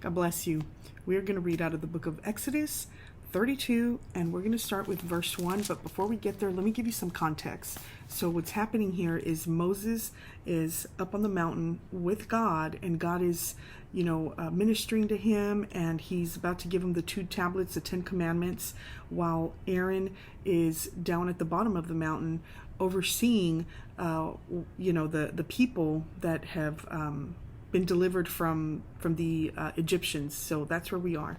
God bless you. We are going to read out of the book of Exodus 32, and we're going to start with verse 1. But before we get there, let me give you some context. So what's happening here is Moses is up on the mountain with God, and God is, ministering to him, and he's about to give him the 2 tablets, the 10 commandments, while Aaron is down at the bottom of the mountain overseeing, the people that have been delivered from the Egyptians. So that's where we are.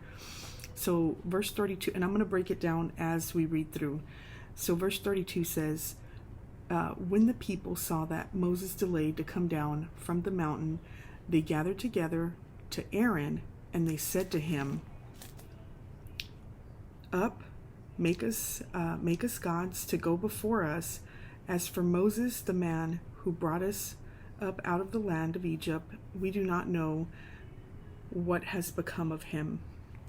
So verse 32, and I'm going to break it down as we read through. So verse 32 says, when the people saw that Moses delayed to come down from the mountain, they gathered together to Aaron, and they said to him, "Up, make us gods to go before us. As for Moses, the man who brought us up out of the land of Egypt, we do not know what has become of him."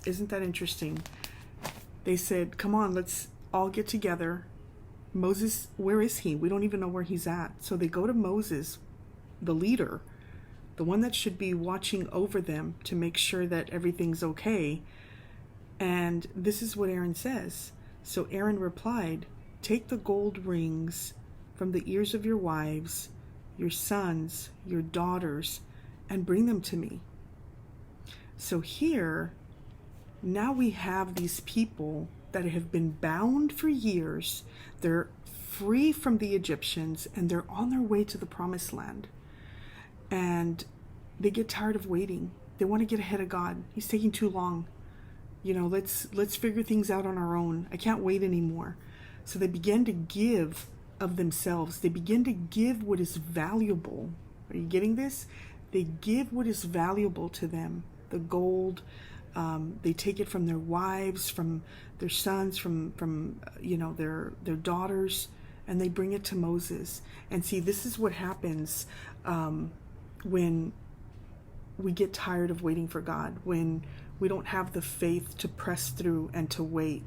Isn't that interesting? They said, "Come on, let's all get together. Moses, where is he? We don't even know where he's at." So they go to Moses, the leader, the one that should be watching over them to make sure that everything's okay. And this is what Aaron says. So Aaron replied, "Take the gold rings from the ears of your wives, your sons, your daughters, and bring them to me." So here, now we have these people that have been bound for years. They're free from the Egyptians, and they're on their way to the promised land. And they get tired of waiting. They want to get ahead of God. He's taking too long. Let's figure things out on our own. I can't wait anymore. So they begin to give of themselves. They begin to give what is valuable. Are you getting this? They give what is valuable to them. The gold. They take it from their wives, from their sons, from their daughters, and they bring it to Moses. And see, this is what happens when we get tired of waiting for God, when we don't have the faith to press through and to wait.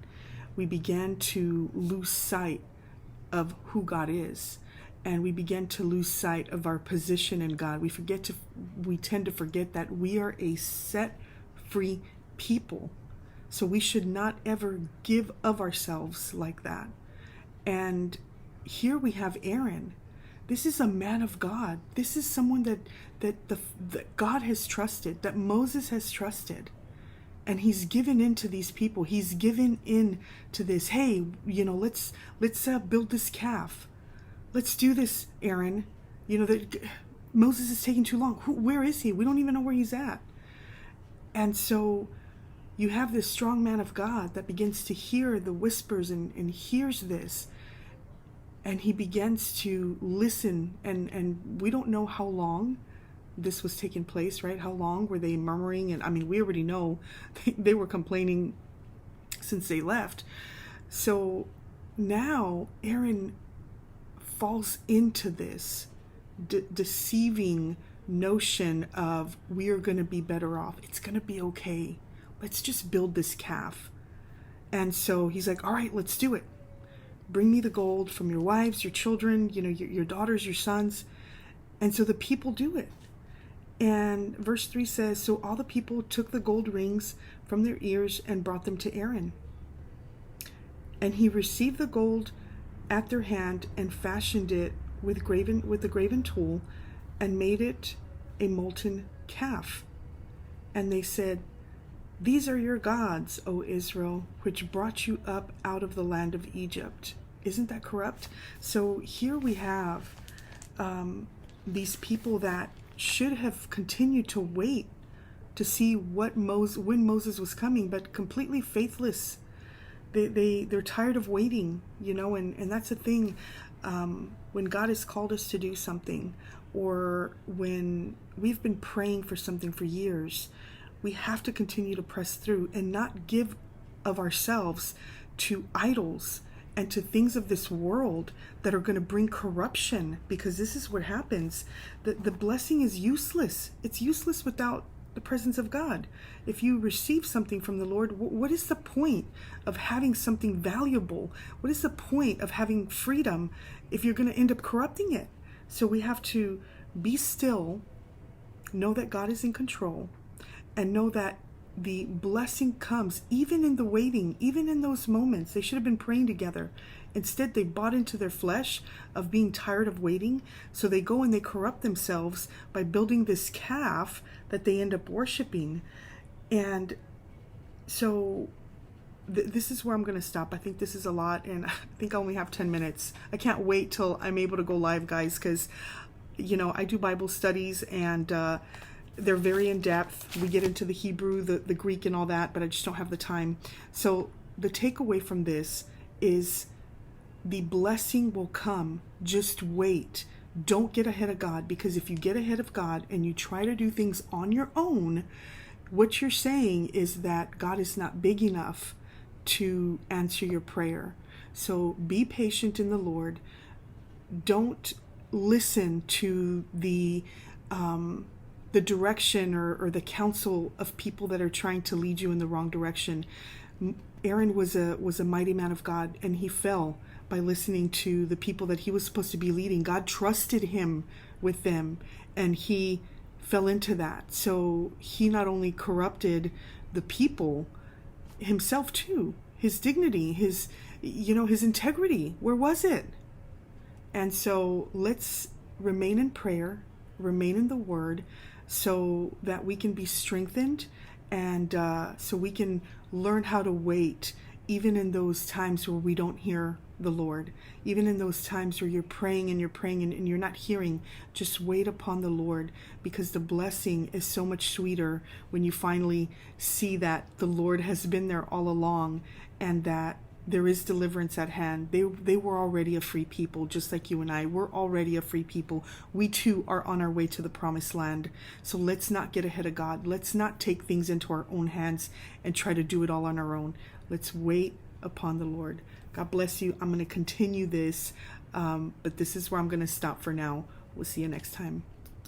We begin to lose sight of who God is, and we begin to lose sight of our position in God. We tend to forget that we are a set free people. So we should not ever give of ourselves like that. And here we have Aaron. This is a man of God. This is someone that God has trusted, that Moses has trusted. And he's given in to these people. He's given in to this. Hey, let's build this calf. Let's do this, Aaron. That Moses is taking too long. Where is he? We don't even know where he's at. And so you have this strong man of God that begins to hear the whispers and hears this. And he begins to listen. And we don't know how long this was taking place, right? How long were they murmuring? And we already know they were complaining since they left. So now Aaron falls into this deceiving notion of, we are going to be better off. It's going to be okay. Let's just build this calf. And so he's like, all right, let's do it. Bring me the gold from your wives, your children, your daughters, your sons. And so the people do it. And verse 3 says, so all the people took the gold rings from their ears and brought them to Aaron. And he received the gold at their hand and fashioned it with the graven tool and made it a molten calf. And they said, "These are your gods, O Israel, which brought you up out of the land of Egypt." Isn't that corrupt? So here we have these people that should have continued to wait to see when Moses was coming, but completely faithless. They're tired of waiting, and that's the thing. When God has called us to do something, or when we've been praying for something for years, we have to continue to press through and not give of ourselves to idols and to things of this world that are going to bring corruption, because this is what happens. The blessing is useless. It's useless without the presence of God. If you receive something from the Lord, what is the point of having something valuable? What is the point of having freedom if you're going to end up corrupting it? So we have to be still, know that God is in control, and know that the blessing comes even in the waiting, even in those moments. They should have been praying together. Instead, they bought into their flesh of being tired of waiting. So they go and they corrupt themselves by building this calf that they end up worshiping. And so this is where I'm going to stop. I think this is a lot, and I think I only have 10 minutes. I can't wait till I'm able to go live, guys, because, I do Bible studies, and they're very in-depth. We get into the Hebrew, the Greek, and all that, but I just don't have the time. So the takeaway from this is the blessing will come. Just wait. Don't get ahead of God, because if you get ahead of God and you try to do things on your own, what you're saying is that God is not big enough to answer your prayer. So be patient in the Lord. Don't listen to the direction or the counsel of people that are trying to lead you in the wrong direction. Aaron was a mighty man of God, and he fell by listening to the people that he was supposed to be leading. God trusted him with them, and he fell into that. So he not only corrupted the people, himself too, his dignity, his integrity. Where was it? And so let's remain in prayer, remain in the Word, so that we can be strengthened, and so we can learn how to wait, even in those times where we don't hear the Lord. Even in those times where you're praying and you're not hearing, just wait upon the Lord, because the blessing is so much sweeter when you finally see that the Lord has been there all along, and that there is deliverance at hand. They were already a free people, just like you and I. We're already a free people. We too are on our way to the promised land. So let's not get ahead of God. Let's not take things into our own hands and try to do it all on our own. Let's wait upon the Lord. God bless you. I'm going to continue this, but this is where I'm going to stop for now. We'll see you next time.